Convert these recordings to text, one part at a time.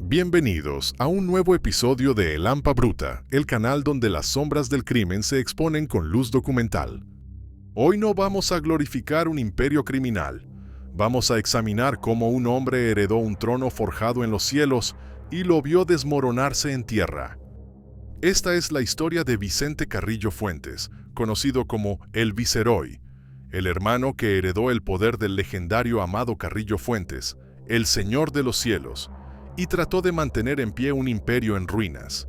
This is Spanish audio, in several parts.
Bienvenidos a un nuevo episodio de El Hampa Bruta, el canal donde las sombras del crimen se exponen con luz documental. Hoy no vamos a glorificar un imperio criminal. Vamos a examinar cómo un hombre heredó un trono forjado en los cielos y lo vio desmoronarse en tierra. Esta es la historia de Vicente Carrillo Fuentes, conocido como el Viceroy, el hermano que heredó el poder del legendario Amado Carrillo Fuentes, el Señor de los Cielos, y trató de mantener en pie un imperio en ruinas.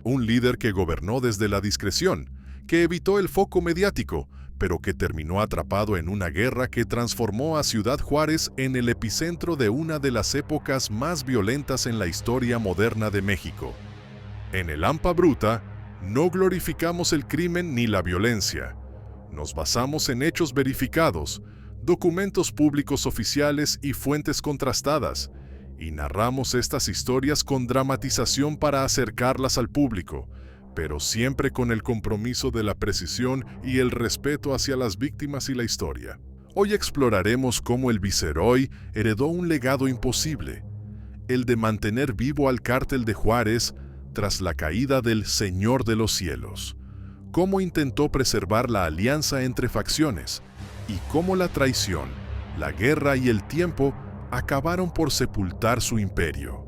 Un líder que gobernó desde la discreción, que evitó el foco mediático, pero que terminó atrapado en una guerra que transformó a Ciudad Juárez en el epicentro de una de las épocas más violentas en la historia moderna de México. En El Hampa Bruta, no glorificamos el crimen ni la violencia. Nos basamos en hechos verificados, documentos públicos oficiales y fuentes contrastadas, y narramos estas historias con dramatización para acercarlas al público, pero siempre con el compromiso de la precisión y el respeto hacia las víctimas y la historia. Hoy exploraremos cómo el Viceroy heredó un legado imposible, el de mantener vivo al cártel de Juárez tras la caída del Señor de los Cielos, cómo intentó preservar la alianza entre facciones y cómo la traición, la guerra y el tiempo acabaron por sepultar su imperio.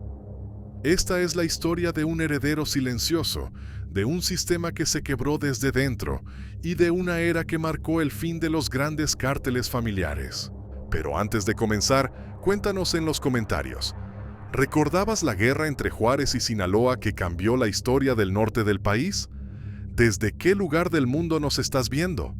Esta es la historia de un heredero silencioso, de un sistema que se quebró desde dentro y de una era que marcó el fin de los grandes cárteles familiares. Pero antes de comenzar, cuéntanos en los comentarios. ¿Recordabas la guerra entre Juárez y Sinaloa que cambió la historia del norte del país? ¿Desde qué lugar del mundo nos estás viendo?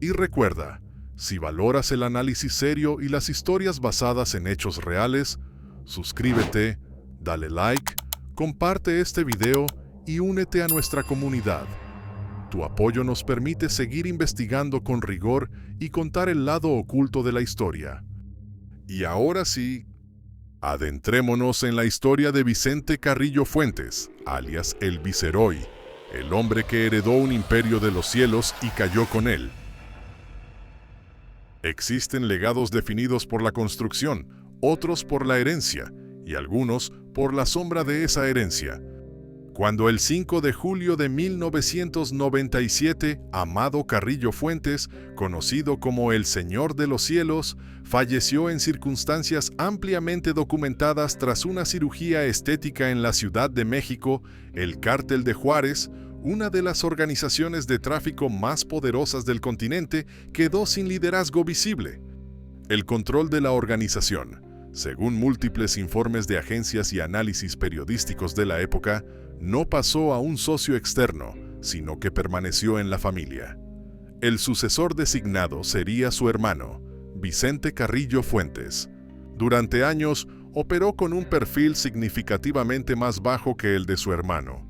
Y recuerda, si valoras el análisis serio y las historias basadas en hechos reales, suscríbete, dale like, comparte este video y únete a nuestra comunidad. Tu apoyo nos permite seguir investigando con rigor y contar el lado oculto de la historia. Y ahora sí, adentrémonos en la historia de Vicente Carrillo Fuentes, alias el Viceroy, el hombre que heredó un imperio de los cielos y cayó con él. Existen legados definidos por la construcción, otros por la herencia, y algunos por la sombra de esa herencia. Cuando el 5 de julio de 1997, Amado Carrillo Fuentes, conocido como el Señor de los Cielos, falleció en circunstancias ampliamente documentadas tras una cirugía estética en la Ciudad de México, el Cártel de Juárez, una de las organizaciones de tráfico más poderosas del continente, quedó sin liderazgo visible. El control de la organización, según múltiples informes de agencias y análisis periodísticos de la época, no pasó a un socio externo, sino que permaneció en la familia. El sucesor designado sería su hermano, Vicente Carrillo Fuentes. Durante años, operó con un perfil significativamente más bajo que el de su hermano.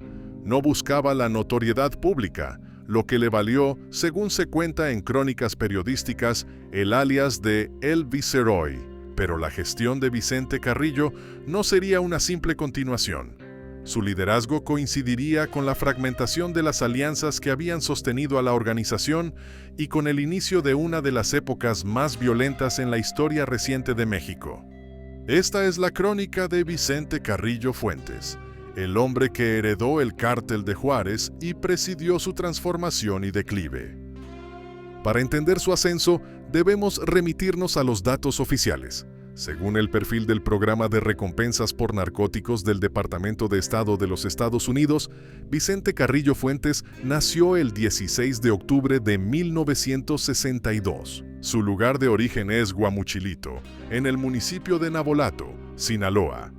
No buscaba la notoriedad pública, lo que le valió, según se cuenta en crónicas periodísticas, el alias de El Viceroy. Pero la gestión de Vicente Carrillo no sería una simple continuación. Su liderazgo coincidiría con la fragmentación de las alianzas que habían sostenido a la organización y con el inicio de una de las épocas más violentas en la historia reciente de México. Esta es la crónica de Vicente Carrillo Fuentes, el hombre que heredó el cártel de Juárez y presidió su transformación y declive. Para entender su ascenso, debemos remitirnos a los datos oficiales. Según el perfil del Programa de Recompensas por Narcóticos del Departamento de Estado de los Estados Unidos, Vicente Carrillo Fuentes nació el 16 de octubre de 1962. Su lugar de origen es Guamuchilito, en el municipio de Navolato, Sinaloa.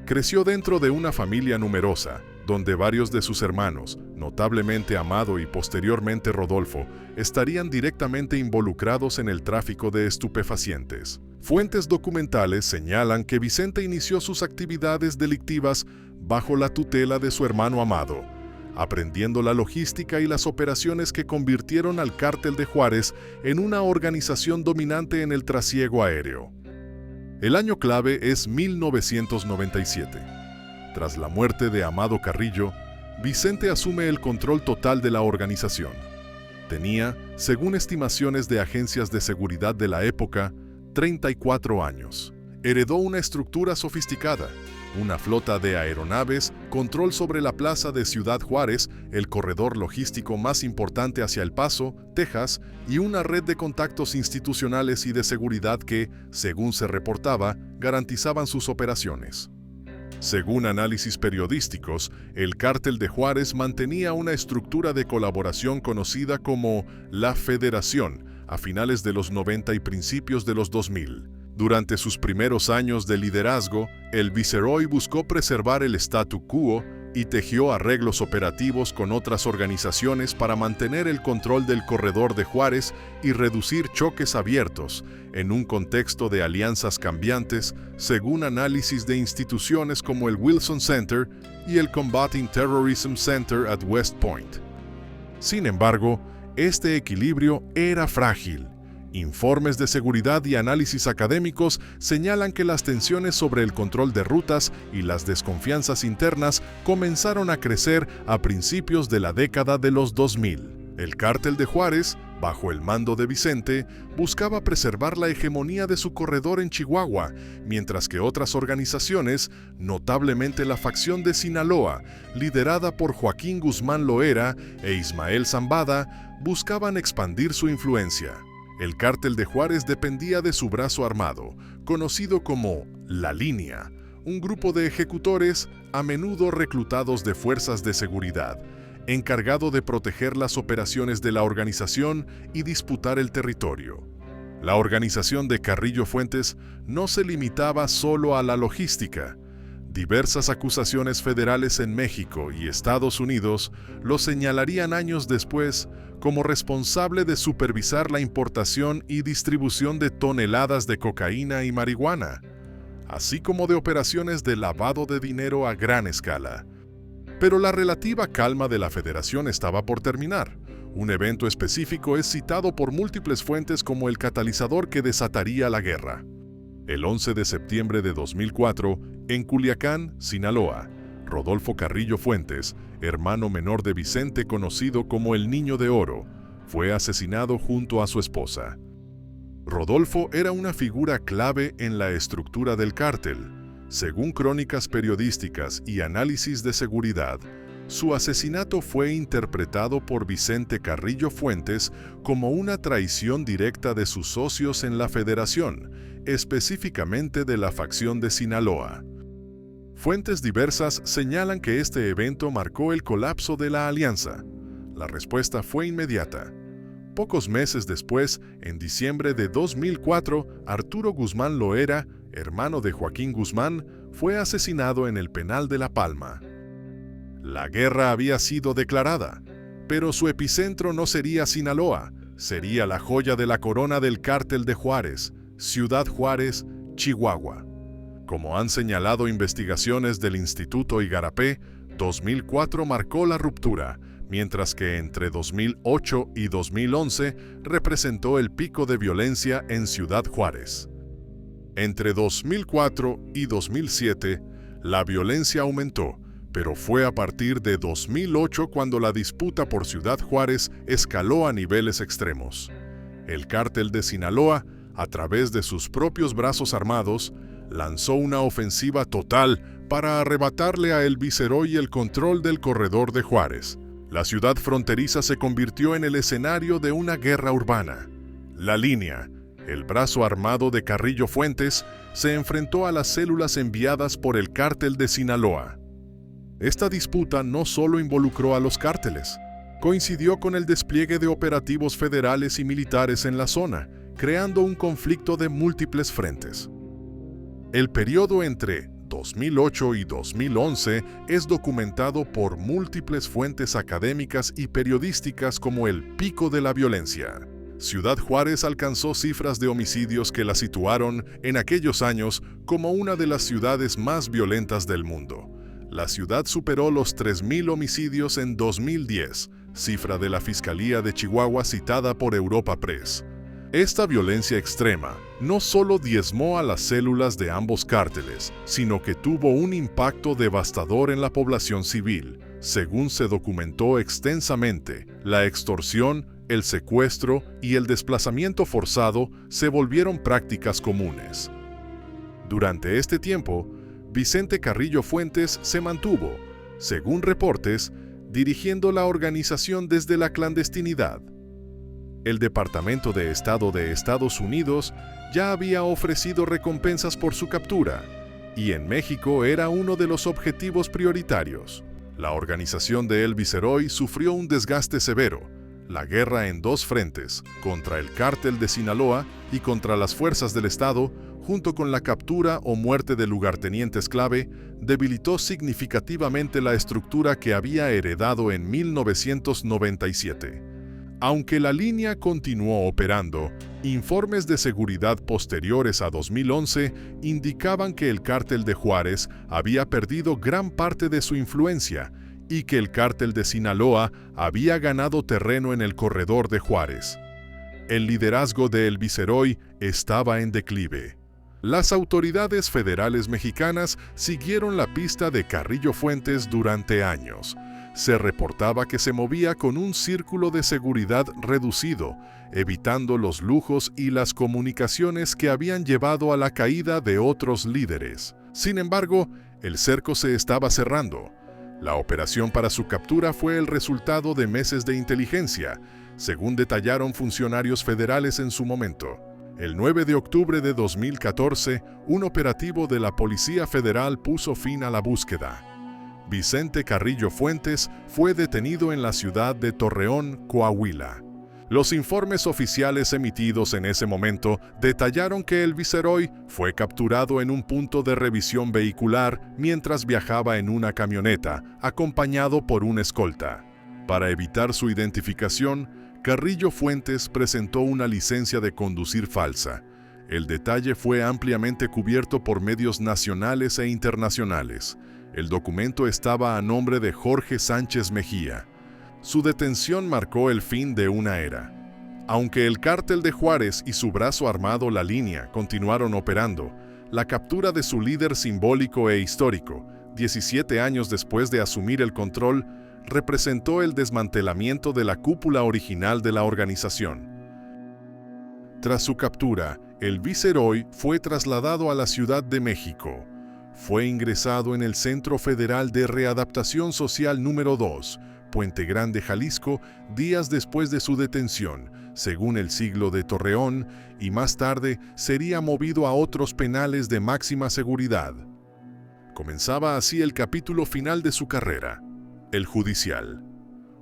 Creció dentro de una familia numerosa, donde varios de sus hermanos, notablemente Amado y posteriormente Rodolfo, estarían directamente involucrados en el tráfico de estupefacientes. Fuentes documentales señalan que Vicente inició sus actividades delictivas bajo la tutela de su hermano Amado, aprendiendo la logística y las operaciones que convirtieron al Cártel de Juárez en una organización dominante en el trasiego aéreo. El año clave es 1997. Tras la muerte de Amado Carrillo, Vicente asume el control total de la organización. Tenía, según estimaciones de agencias de seguridad de la época, 34 años. Heredó una estructura sofisticada, una flota de aeronaves, control sobre la plaza de Ciudad Juárez, el corredor logístico más importante hacia El Paso, Texas, y una red de contactos institucionales y de seguridad que, según se reportaba, garantizaban sus operaciones. Según análisis periodísticos, el Cártel de Juárez mantenía una estructura de colaboración conocida como la Federación a finales de los 90 y principios de los 2000. Durante sus primeros años de liderazgo, el Viceroy buscó preservar el statu quo y tejió arreglos operativos con otras organizaciones para mantener el control del corredor de Juárez y reducir choques abiertos en un contexto de alianzas cambiantes, según análisis de instituciones como el Wilson Center y el Combating Terrorism Center at West Point. Sin embargo, este equilibrio era frágil. Informes de seguridad y análisis académicos señalan que las tensiones sobre el control de rutas y las desconfianzas internas comenzaron a crecer a principios de la década de los 2000. El Cártel de Juárez, bajo el mando de Vicente, buscaba preservar la hegemonía de su corredor en Chihuahua, mientras que otras organizaciones, notablemente la facción de Sinaloa, liderada por Joaquín Guzmán Loera e Ismael Zambada, buscaban expandir su influencia. El Cártel de Juárez dependía de su brazo armado, conocido como La Línea, un grupo de ejecutores, a menudo reclutados de fuerzas de seguridad, encargado de proteger las operaciones de la organización y disputar el territorio. La organización de Carrillo Fuentes no se limitaba solo a la logística. Diversas acusaciones federales en México y Estados Unidos lo señalarían años después como responsable de supervisar la importación y distribución de toneladas de cocaína y marihuana, así como de operaciones de lavado de dinero a gran escala. Pero la relativa calma de la Federación estaba por terminar. Un evento específico es citado por múltiples fuentes como el catalizador que desataría la guerra. El 11 de septiembre de 2004, en Culiacán, Sinaloa, Rodolfo Carrillo Fuentes, hermano menor de Vicente conocido como el Niño de Oro, fue asesinado junto a su esposa. Rodolfo era una figura clave en la estructura del cártel. Según crónicas periodísticas y análisis de seguridad, su asesinato fue interpretado por Vicente Carrillo Fuentes como una traición directa de sus socios en la Federación, específicamente de la facción de Sinaloa. Fuentes diversas señalan que este evento marcó el colapso de la alianza. La respuesta fue inmediata. Pocos meses después, en diciembre de 2004, Arturo Guzmán Loera, hermano de Joaquín Guzmán, fue asesinado en el penal de La Palma. La guerra había sido declarada, pero su epicentro no sería Sinaloa, sería la joya de la corona del Cártel de Juárez, Ciudad Juárez, Chihuahua. Como han señalado investigaciones del Instituto Igarapé, 2004 marcó la ruptura, mientras que entre 2008 y 2011 representó el pico de violencia en Ciudad Juárez. Entre 2004 y 2007, la violencia aumentó, pero fue a partir de 2008 cuando la disputa por Ciudad Juárez escaló a niveles extremos. El Cártel de Sinaloa, a través de sus propios brazos armados, lanzó una ofensiva total para arrebatarle a el Viceroy el control del corredor de Juárez. La ciudad fronteriza se convirtió en el escenario de una guerra urbana. La Línea, el brazo armado de Carrillo Fuentes, se enfrentó a las células enviadas por el Cártel de Sinaloa. Esta disputa no solo involucró a los cárteles, coincidió con el despliegue de operativos federales y militares en la zona, creando un conflicto de múltiples frentes. El periodo entre 2008 y 2011 es documentado por múltiples fuentes académicas y periodísticas como el pico de la violencia. Ciudad Juárez alcanzó cifras de homicidios que la situaron en aquellos años como una de las ciudades más violentas del mundo. La ciudad superó los 3.000 homicidios en 2010, cifra de la Fiscalía de Chihuahua citada por Europa Press. Esta violencia extrema no solo diezmó a las células de ambos cárteles, sino que tuvo un impacto devastador en la población civil. Según se documentó extensamente, la extorsión, el secuestro y el desplazamiento forzado se volvieron prácticas comunes. Durante este tiempo, Vicente Carrillo Fuentes se mantuvo, según reportes, dirigiendo la organización desde la clandestinidad. El Departamento de Estado de Estados Unidos ya había ofrecido recompensas por su captura, y en México era uno de los objetivos prioritarios. La organización de El Viceroy sufrió un desgaste severo, la guerra en dos frentes, contra el cártel de Sinaloa y contra las fuerzas del Estado, junto con la captura o muerte de lugartenientes clave, debilitó significativamente la estructura que había heredado en 1997. Aunque la línea continuó operando, informes de seguridad posteriores a 2011 indicaban que el cártel de Juárez había perdido gran parte de su influencia y que el cártel de Sinaloa había ganado terreno en el corredor de Juárez. El liderazgo de El Viceroy estaba en declive. Las autoridades federales mexicanas siguieron la pista de Carrillo Fuentes durante años. Se reportaba que se movía con un círculo de seguridad reducido, evitando los lujos y las comunicaciones que habían llevado a la caída de otros líderes. Sin embargo, el cerco se estaba cerrando. La operación para su captura fue el resultado de meses de inteligencia, según detallaron funcionarios federales en su momento. El 9 de octubre de 2014, un operativo de la Policía Federal puso fin a la búsqueda. Vicente Carrillo Fuentes fue detenido en la ciudad de Torreón, Coahuila. Los informes oficiales emitidos en ese momento detallaron que el Viceroy fue capturado en un punto de revisión vehicular mientras viajaba en una camioneta, acompañado por un escolta. Para evitar su identificación, Carrillo Fuentes presentó una licencia de conducir falsa. El detalle fue ampliamente cubierto por medios nacionales e internacionales. El documento estaba a nombre de Jorge Sánchez Mejía. Su detención marcó el fin de una era. Aunque el cártel de Juárez y su brazo armado La Línea continuaron operando, la captura de su líder simbólico e histórico, 17 años después de asumir el control, representó el desmantelamiento de la cúpula original de la organización. Tras su captura, el Viceroy fue trasladado a la Ciudad de México. Fue ingresado en el Centro Federal de Readaptación Social número 2, Puente Grande, Jalisco, días después de su detención, según el Siglo de Torreón, y más tarde sería movido a otros penales de máxima seguridad. Comenzaba así el capítulo final de su carrera, el judicial.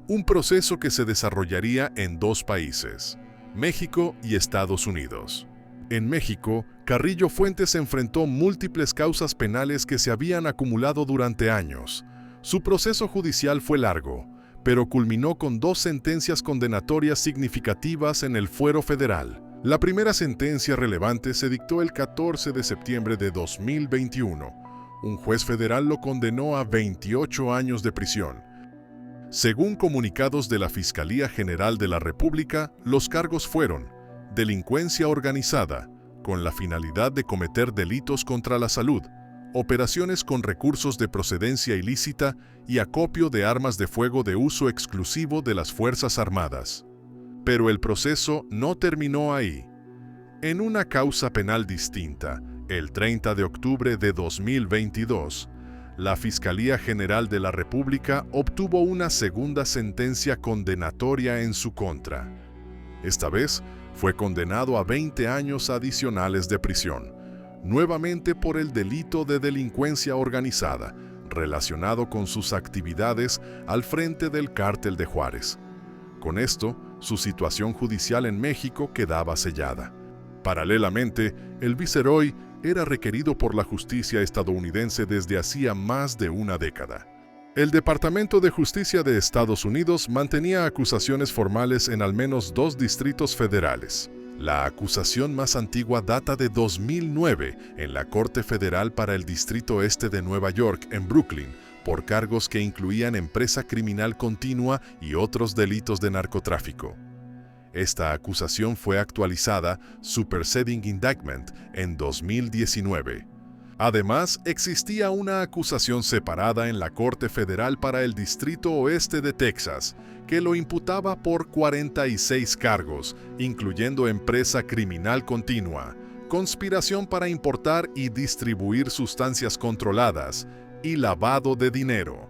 Un proceso que se desarrollaría en dos países, México y Estados Unidos. En México, Carrillo Fuentes enfrentó múltiples causas penales que se habían acumulado durante años. Su proceso judicial fue largo, pero culminó con dos sentencias condenatorias significativas en el fuero federal. La primera sentencia relevante se dictó el 14 de septiembre de 2021. Un juez federal lo condenó a 28 años de prisión. Según comunicados de la Fiscalía General de la República, los cargos fueron delincuencia organizada, con la finalidad de cometer delitos contra la salud, operaciones con recursos de procedencia ilícita y acopio de armas de fuego de uso exclusivo de las Fuerzas Armadas. Pero el proceso no terminó ahí. En una causa penal distinta, el 30 de octubre de 2022, la Fiscalía General de la República obtuvo una segunda sentencia condenatoria en su contra. Esta vez, fue condenado a 20 años adicionales de prisión, nuevamente por el delito de delincuencia organizada, relacionado con sus actividades al frente del cártel de Juárez. Con esto, su situación judicial en México quedaba sellada. Paralelamente, el Viceroy era requerido por la justicia estadounidense desde hacía más de una década. El Departamento de Justicia de Estados Unidos mantenía acusaciones formales en al menos 2 distritos federales. La acusación más antigua data de 2009 en la Corte Federal para el Distrito Este de Nueva York, en Brooklyn, por cargos que incluían empresa criminal continua y otros delitos de narcotráfico. Esta acusación fue actualizada, Superseding Indictment, en 2019. Además, existía una acusación separada en la Corte Federal para el Distrito Oeste de Texas, que lo imputaba por 46 cargos, incluyendo empresa criminal continua, conspiración para importar y distribuir sustancias controladas y lavado de dinero.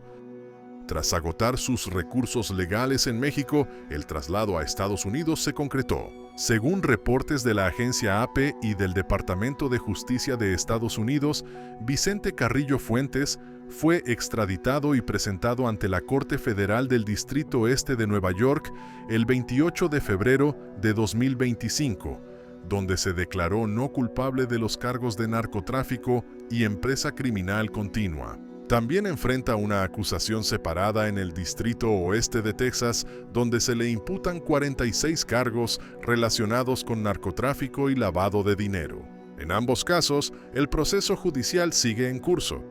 Tras agotar sus recursos legales en México, el traslado a Estados Unidos se concretó. Según reportes de la agencia AP y del Departamento de Justicia de Estados Unidos, Vicente Carrillo Fuentes fue extraditado y presentado ante la Corte Federal del Distrito Este de Nueva York el 28 de febrero de 2025, donde se declaró no culpable de los cargos de narcotráfico y empresa criminal continua. También enfrenta una acusación separada en el Distrito Oeste de Texas, donde se le imputan 46 cargos relacionados con narcotráfico y lavado de dinero. En ambos casos, el proceso judicial sigue en curso.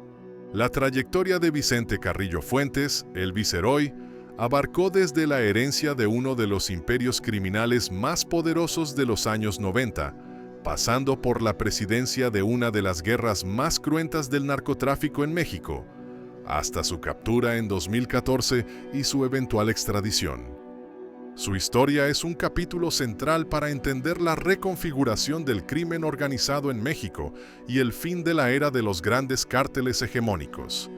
La trayectoria de Vicente Carrillo Fuentes, el Viceroy, abarcó desde la herencia de uno de los imperios criminales más poderosos de los años 90, pasando por la presidencia de una de las guerras más cruentas del narcotráfico en México, hasta su captura en 2014 y su eventual extradición. Su historia es un capítulo central para entender la reconfiguración del crimen organizado en México y el fin de la era de los grandes cárteles hegemónicos.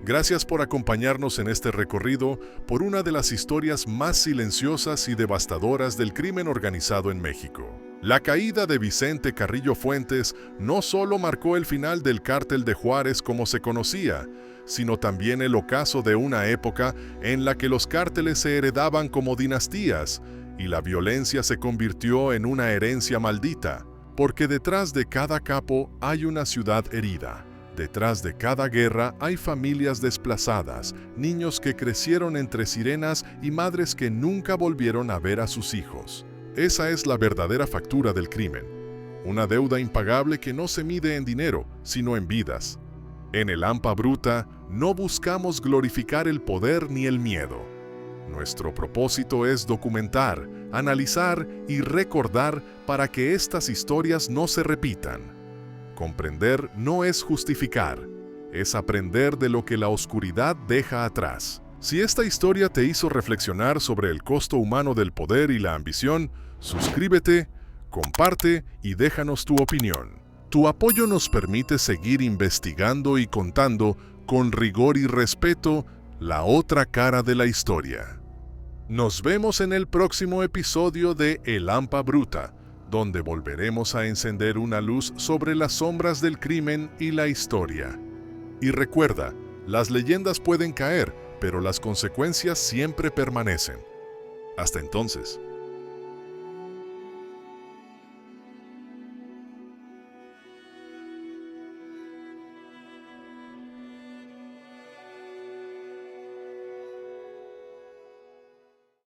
Gracias por acompañarnos en este recorrido por una de las historias más silenciosas y devastadoras del crimen organizado en México. La caída de Vicente Carrillo Fuentes no solo marcó el final del Cártel de Juárez como se conocía, sino también el ocaso de una época en la que los cárteles se heredaban como dinastías y la violencia se convirtió en una herencia maldita, porque detrás de cada capo hay una ciudad herida. Detrás de cada guerra hay familias desplazadas, niños que crecieron entre sirenas y madres que nunca volvieron a ver a sus hijos. Esa es la verdadera factura del crimen. Una deuda impagable que no se mide en dinero, sino en vidas. En el Hampa Bruta no buscamos glorificar el poder ni el miedo. Nuestro propósito es documentar, analizar y recordar para que estas historias no se repitan. Comprender no es justificar, es aprender de lo que la oscuridad deja atrás. Si esta historia te hizo reflexionar sobre el costo humano del poder y la ambición, suscríbete, comparte y déjanos tu opinión. Tu apoyo nos permite seguir investigando y contando con rigor y respeto la otra cara de la historia. Nos vemos en el próximo episodio de El Hampa Bruta, donde volveremos a encender una luz sobre las sombras del crimen y la historia. Y recuerda, las leyendas pueden caer, pero las consecuencias siempre permanecen. Hasta entonces.